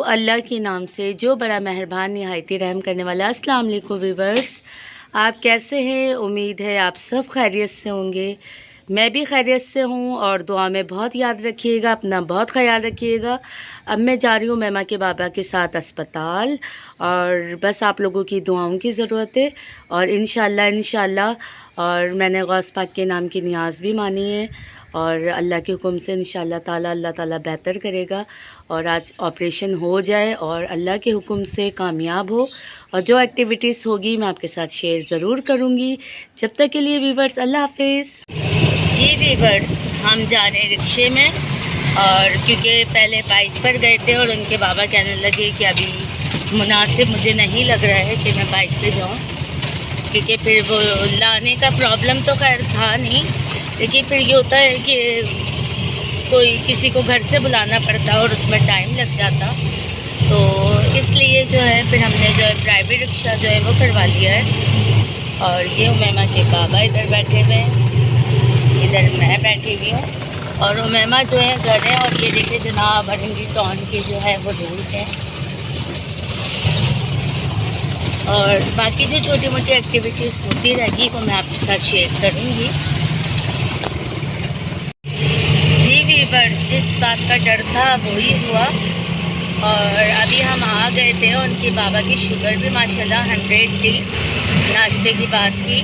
अल्लाह के नाम से जो बड़ा मेहरबान निहायती रहम करने वाला। अस्सलाम वालेकुम व्यूअर्स, आप कैसे हैं? उम्मीद है आप सब खैरियत से होंगे। मैं भी खैरियत से हूँ और दुआ में बहुत याद रखिएगा, अपना बहुत ख्याल रखिएगा। अब मैं जा रही हूँ मेमा के बाबा के साथ अस्पताल और बस आप लोगों की दुआओं की ज़रूरत है और इंशाल्लाह और मैंने गौस पाक के नाम की नियाज़ भी मानी है और अल्लाह के हुक्म से इंशाल्लाह ताला अल्लाह ताला बेहतर करेगा और आज ऑपरेशन हो जाए और अल्लाह के हुक्म से कामयाब हो। और जो एक्टिविटीज़ होगी मैं आपके साथ शेयर ज़रूर करूँगी। जब तक के लिए वीवर्स अल्लाह हाफिज़। जी वीवर्स, हम जा रहे हैं रिक्शे में और क्योंकि पहले बाइक पर गए थे और उनके बाबा कहने लगे कि अभी मुनासिब मुझे नहीं लग रहा है कि मैं बाइक पे जाऊँ, क्योंकि फिर वो लाने का प्रॉब्लम तो खैर था नहीं, लेकिन फिर ये होता है कि कोई किसी को घर से बुलाना पड़ता और उसमें टाइम लग जाता, तो इसलिए जो है फिर हमने जो है प्राइवेट रिक्शा जो है वो करवा लिया है। और ये उमैमा के बाबा इधर बैठे हुए हैं, इधर मैं बैठी हुई हूँ और उमैमा जो है घर है। और ये देखिए जनाब अरंगी टाउन के जो है वो रूट हैं और बाकी जो छोटी मोटी एक्टिविटीज़ होती रहेगी वो मैं आपके साथ शेयर करूँगी। जी वीवर्स, जिस बात का डर था वही हुआ और अभी हम आ गए थे और उनके बाबा की शुगर भी माशाल्लाह 100 थी नाश्ते की बात की।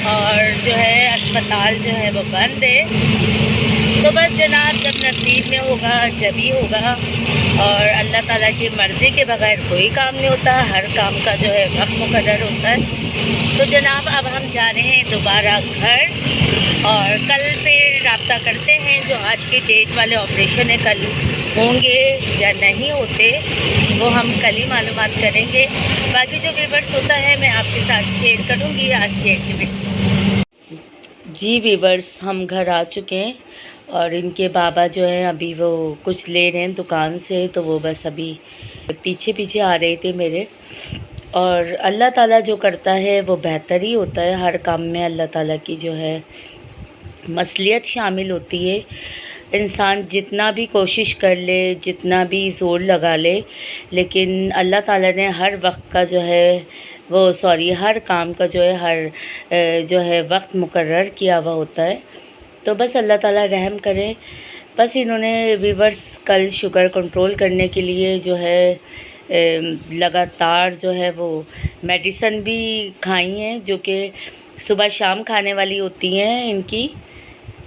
और जो है अस्पताल जो है वो बंद है, तो बस जनाब जब नसीब में होगा जब ही होगा और अल्लाह ताला की मर्ज़ी के बगैर कोई काम नहीं होता, हर काम का जो है वक्त मुकर्रर होता है। तो जनाब अब हम जा रहे हैं दोबारा घर और कल फिर रब्ता करते हैं जो आज के डेट वाले ऑपरेशन है कल होंगे या नहीं होते वो हम कल ही मालूमात करेंगे। बाकी जो वीवर्स होता है मैं आपके साथ शेयर करूँगी आज की एक्टिविटीज़। जी वीवर्स, हम घर आ चुके हैं और इनके बाबा जो हैं अभी वो कुछ ले रहे हैं दुकान से, तो वो बस अभी पीछे पीछे आ रहे थे मेरे। और अल्लाह ताला जो करता है वो बेहतर ही होता है, हर काम में अल्लाह ताला की जो है मसलियत शामिल होती है। इंसान जितना भी कोशिश कर ले, जितना भी ज़ोर लगा ले, लेकिन अल्लाह ताला ने हर वक्त का जो है हर काम का जो है जो है वक्त मुकर्रर किया हुआ होता है। तो बस अल्लाह ताला रहम करे। बस इन्होंने वीवर्स कल शुगर कंट्रोल करने के लिए जो है लगातार जो है वो मेडिसिन भी खाई हैं, जो कि सुबह शाम खाने वाली होती हैं इनकी,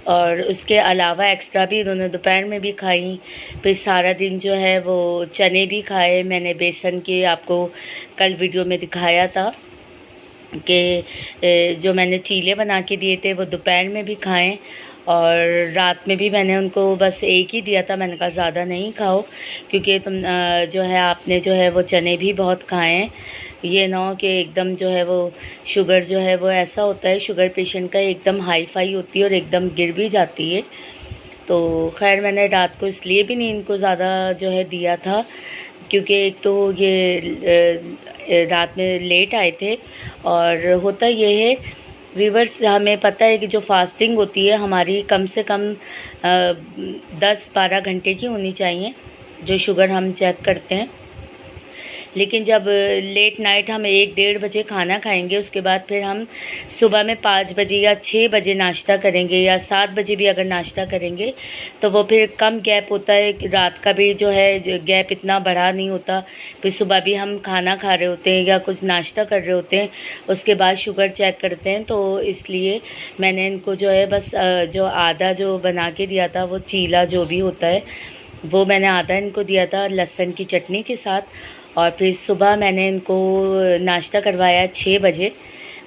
और उसके अलावा एक्स्ट्रा भी इन्होंने दोपहर में भी खाई। फिर सारा दिन जो है वो चने भी खाए। मैंने बेसन के आपको कल वीडियो में दिखाया था कि जो मैंने चीले बना के दिए थे वो दोपहर में भी खाएं और रात में भी मैंने उनको बस एक ही दिया था। मैंने कहा ज़्यादा नहीं खाओ क्योंकि तुम जो है आपने जो है वो चने भी बहुत खाएं, ये ना हो कि एकदम जो है वो शुगर जो है वो ऐसा होता है शुगर पेशेंट का एकदम हाई फाई होती है और एकदम गिर भी जाती है। तो खैर मैंने रात को इसलिए भी नहीं इनको ज़्यादा जो है दिया था क्योंकि एक तो ये रात में लेट आए थे और होता ये है वीवर्स, हमें पता है कि जो फास्टिंग होती है हमारी कम से कम 10-12 घंटे की होनी चाहिए जो शुगर हम चेक करते हैं। लेकिन जब लेट नाइट हम 1-1:30 बजे खाना खाएंगे, उसके बाद फिर हम सुबह में 5 बजे या 6 बजे नाश्ता करेंगे या 7 बजे भी अगर नाश्ता करेंगे तो वो फिर कम गैप होता है। रात का भी जो है गैप इतना बड़ा नहीं होता। फिर सुबह भी हम खाना खा रहे होते हैं या कुछ नाश्ता कर रहे होते हैं, उसके बाद शुगर चेक करते हैं। तो इसलिए मैंने इनको जो है बस जो आधा जो बना के दिया था वो चीला जो भी होता है वो मैंने आधा इनको दिया था लहसुन की चटनी के साथ। और फिर सुबह मैंने इनको नाश्ता करवाया 6 बजे,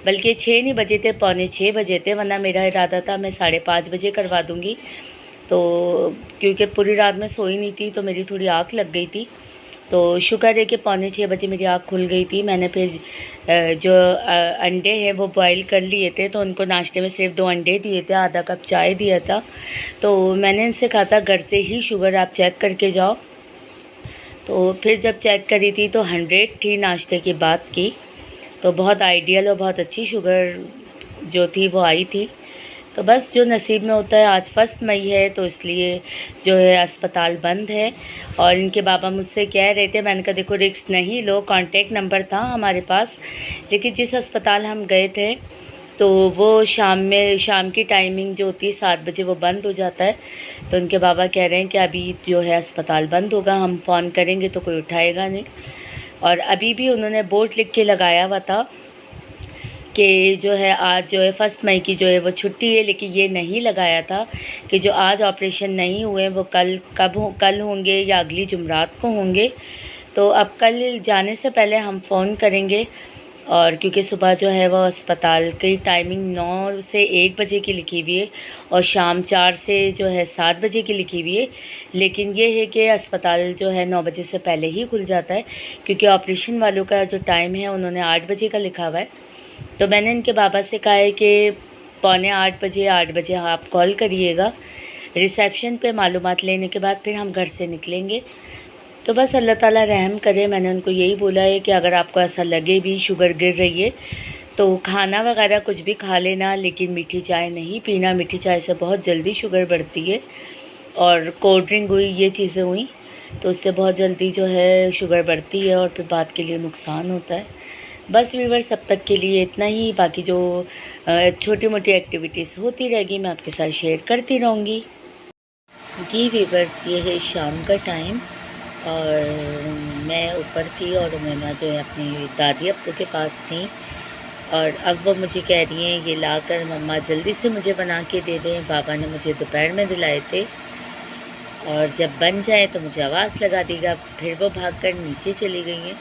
बल्कि 6 नहीं बजे थे, 5:45 बजे थे, वरना मेरा इरादा था मैं 5:30 बजे करवा दूँगी। तो क्योंकि पूरी रात में सोई नहीं थी तो मेरी थोड़ी आँख लग गई थी, तो शुक्र है कि 5:45 बजे मेरी आँख खुल गई थी। मैंने फिर जो अंडे हैं वो बॉईल कर लिए थे, तो उनको नाश्ते में सिर्फ 2 अंडे दिए थे, आधा कप चाय दिया था। तो मैंने इनसे कहा था घर से ही शुगर आप चेक करके जाओ। तो फिर जब चेक करी थी तो 100 थी नाश्ते की बात की, तो बहुत आइडियल और बहुत अच्छी शुगर जो थी वो आई थी। तो बस जो नसीब में होता है। आज 1 मई है तो इसलिए जो है अस्पताल बंद है। और इनके बाबा मुझसे कह रहे थे, मैंने कहा देखो रिस्क नहीं लो, कॉन्टेक्ट नंबर था हमारे पास, लेकिन जिस अस्पताल हम गए थे तो वो शाम की टाइमिंग जो होती है 7 बजे वो बंद हो जाता है। तो उनके बाबा कह रहे हैं कि अभी जो है अस्पताल बंद होगा, हम फ़ोन करेंगे तो कोई उठाएगा नहीं। और अभी भी उन्होंने बोर्ड लिख के लगाया हुआ था कि जो है आज जो है 1 मई की जो है वो छुट्टी है, लेकिन ये नहीं लगाया था कि जो आज ऑपरेशन नहीं हुए वो कल होंगे या अगली जुमरात को होंगे। तो अब कल जाने से पहले हम फ़ोन करेंगे। और क्योंकि सुबह जो है वो अस्पताल की टाइमिंग 9 से 1 बजे की लिखी हुई है और शाम 4 से जो है 7 बजे की लिखी हुई है, लेकिन ये है कि अस्पताल जो है 9 बजे से पहले ही खुल जाता है, क्योंकि ऑपरेशन वालों का जो टाइम है उन्होंने 8 बजे का लिखा हुआ है। तो मैंने इनके बाबा से कहा है कि पौने 8 बजे आप कॉल करिएगा, रिसेप्शन पे मालूमात लेने के बाद फिर हम घर से निकलेंगे। तो बस अल्लाह ताला रहम करे। मैंने उनको यही बोला है कि अगर आपको ऐसा लगे भी शुगर गिर रही है तो खाना वगैरह कुछ भी खा लेना, लेकिन मीठी चाय नहीं पीना। मीठी चाय से बहुत जल्दी शुगर बढ़ती है, और कोल्ड ड्रिंक हुई, ये चीज़ें हुई तो उससे बहुत जल्दी जो है शुगर बढ़ती है और फिर बात के लिए नुकसान होता है। बस व्यूअर्स अब तक के लिए इतना ही। बाकी जो छोटी मोटी एक्टिविटीज़ होती रहेगी मैं आपके साथ शेयर करती रहूँगी। जी व्यूअर्स, ये है शाम का टाइम और मैं ऊपर थी और उमैमा जो है अपनी दादी अब्बू के पास थी, और अब वो मुझे कह रही हैं ये लाकर मम्मा जल्दी से मुझे बना के दे दें। बाबा ने मुझे दोपहर में दिलाए थे और जब बन जाए तो मुझे आवाज़ लगा देगा। फिर वो भागकर नीचे चली गई हैं।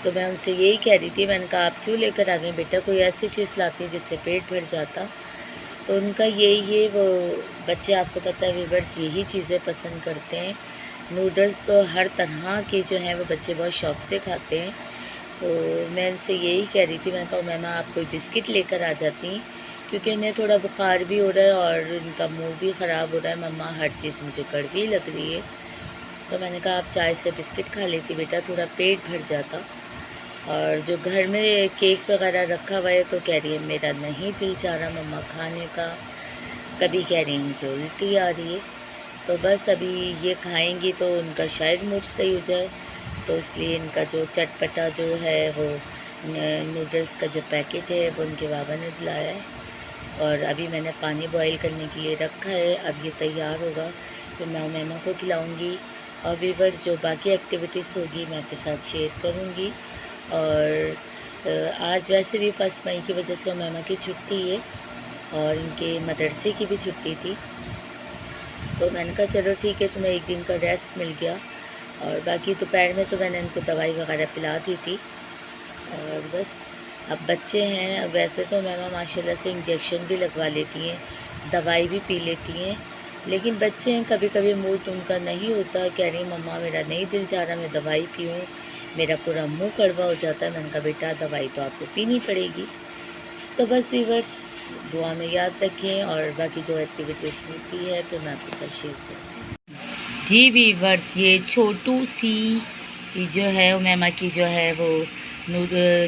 तो मैं उनसे यही कह रही थी, मैंने कहा आप क्यों लेकर आ गए बेटा, कोई ऐसी चीज़ लाती जिससे पेट भर जाता। तो उनका यही वो बच्चे, आपको पता है व्यूअर्स, यही चीज़ें पसंद करते हैं। नूडल्स तो हर तरह के जो हैं वो बच्चे बहुत शौक़ से खाते हैं। तो मैं इनसे यही कह रही थी, मैंने कहा मैमा आप कोई बिस्किट लेकर आ जाती, क्योंकि इन्हें थोड़ा बुखार भी हो रहा है और इनका मुंह भी ख़राब हो रहा है। मम्मा हर चीज़ मुझे कड़वी लग रही है। तो मैंने कहा आप चाय से बिस्किट खा लेती बेटा, थोड़ा पेट भर जाता। और जो घर में केक वगैरह रखा हुआ है तो कह रही है मेरा नहीं दिल चाह रहा मम्मा खाने का। कभी कह रही हैं मुझे उल्टी आ रही है। तो बस अभी ये खाएंगी तो उनका शायद मूड सही हो जाए, तो इसलिए इनका जो चटपटा जो है वो नूडल्स का जो पैकेट है वो उनके बाबा ने दिलाया है। और अभी मैंने पानी बॉईल करने के लिए रखा है, अब ये तैयार होगा तो मैं उमैमा को खिलाऊँगी। और व्यूअर्स जो बाकी एक्टिविटीज़ होगी मैं आपके साथ शेयर करूँगी। और आज वैसे भी 1 मई की वजह से उमैमा की छुट्टी है और इनके मदरसे की भी छुट्टी थी, तो मैंने कहा चलो ठीक है, तुम्हें एक दिन का रेस्ट मिल गया। और बाकी दोपहर में तो मैंने इनको दवाई वगैरह पिला दी थी। और बस अब बच्चे हैं, वैसे तो उमैमा माशाल्लाह से इंजेक्शन भी लगवा लेती हैं, दवाई भी पी लेती हैं, लेकिन बच्चे हैं कभी कभी मूड उनका नहीं होता। कह रही मम्मा मेरा नहीं दिल चाह रहा मैं दवाई पीऊँ, मेरा पूरा मुंह कड़वा हो जाता है। मैंने कहा बेटा दवाई तो आपको पीनी पड़ेगी। तो बस व्यूअर्स दुआ में याद रखें, और बाकी जो एक्टिविटीज़ होती है तो मैं आपके साथ शेयर करती हूँ। जी व्यूअर्स, ये छोटू सी जो है उमैमा की जो है वो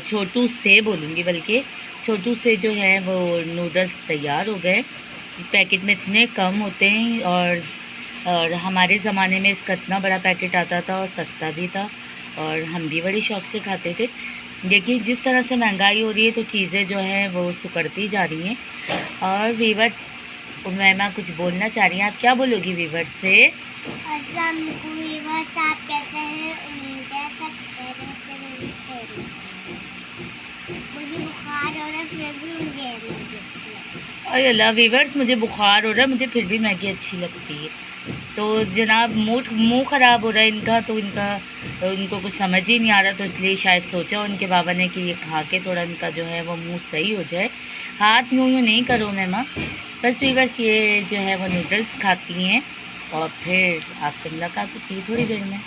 छोटू से बोलूँगी, बल्कि छोटू से जो है वो नूडल्स तैयार हो गए। पैकेट में इतने कम होते हैं, और हमारे ज़माने में इसका इतना बड़ा पैकेट आता था और सस्ता भी था और हम भी बड़े शौक़ से खाते थे। देखिए जिस तरह से महंगाई हो रही है तो चीज़ें जो हैं वो सुकड़ती जा रही हैं। और व्यूअर्स उमैमा कुछ बोलना चाह रही हैं, आप क्या बोलोगी व्यूअर्स से? अस्सलाम वालेकुम व्यूअर्स, आप कैसे हैं? उम्मीद है सब खैरियत से होंगे। मुझे बुखार हो रहा है फिर भी मुझे मैगी अच्छी लगती है। अरे अल्लाह व्यूअर्स, मुझे बुखार हो रहा है, मुझे फिर भी मैगी अच्छी लगती है। तो जनाब मुंह ख़राब हो रहा है इनका, तो उनको कुछ समझ ही नहीं आ रहा, तो इसलिए शायद सोचा उनके बाबा ने कि ये खा के थोड़ा इनका जो है वो मुंह सही हो जाए। हाथ यूँ नहीं करो मैमा। बस व्यूअर्स ये जो है वो नूडल्स खाती हैं और फिर आपसे मुलाकात होती है थोड़ी देर में।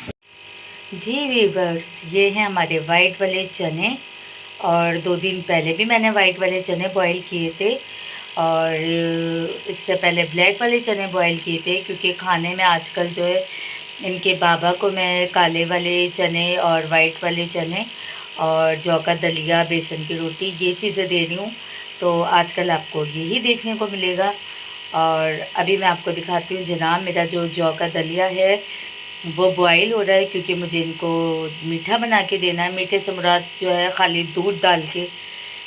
जी व्यूअर्स, ये हैं हमारे वाइट वाले चने, और 2 दिन पहले भी मैंने वाइट वाले चने बॉईल किए थे, और इससे पहले ब्लैक वाले चने बॉईल किए थे, क्योंकि खाने में आजकल जो है इनके बाबा को मैं काले वाले चने और वाइट वाले चने और जौ का दलिया, बेसन की रोटी, ये चीज़ें दे रही हूँ, तो आजकल आपको यही देखने को मिलेगा। और अभी मैं आपको दिखाती हूँ जनाब, मेरा जो जौ का दलिया है वो बॉयल हो रहा है, क्योंकि मुझे इनको मीठा बना के देना है। मीठे से मुराद जो है खाली दूध डाल के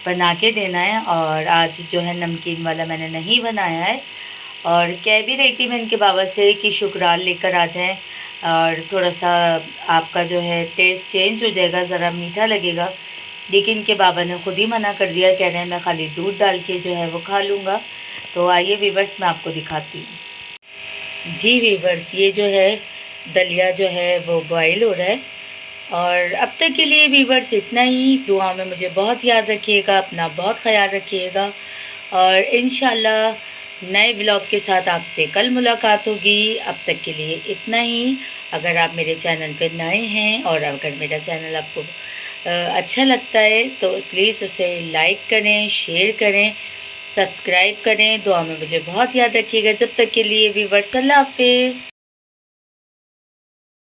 बना के देना है, और आज जो है नमकीन वाला मैंने नहीं बनाया है। और कह भी रही थी मैं इनके बाबा से कि शुक्राल लेकर आ जाएं, और थोड़ा सा आपका जो है टेस्ट चेंज हो जाएगा, ज़रा मीठा लगेगा। लेकिन इनके बाबा ने खुद ही मना कर दिया, कह रहे हैं मैं खाली दूध डाल के जो है वो खा लूँगा। तो आइए वीवर्स, मैं आपको दिखाती हूँ। जी वीवर्स, ये जो है दलिया जो है वो बॉयल हो रहा है। और अब तक के लिए वीवर्स इतना ही। दुआ में मुझे बहुत याद रखिएगा, अपना बहुत ख्याल रखिएगा, और इंशाल्लाह नए व्लॉग के साथ आपसे कल मुलाकात होगी। अब तक के लिए इतना ही। अगर आप मेरे चैनल पर नए हैं और अगर मेरा चैनल आपको अच्छा लगता है तो प्लीज़ उसे लाइक करें, शेयर करें, सब्सक्राइब करें। दुआ में मुझे बहुत याद रखिएगा। जब तक के लिए वीवर्स, अल्लाह हाफिज़।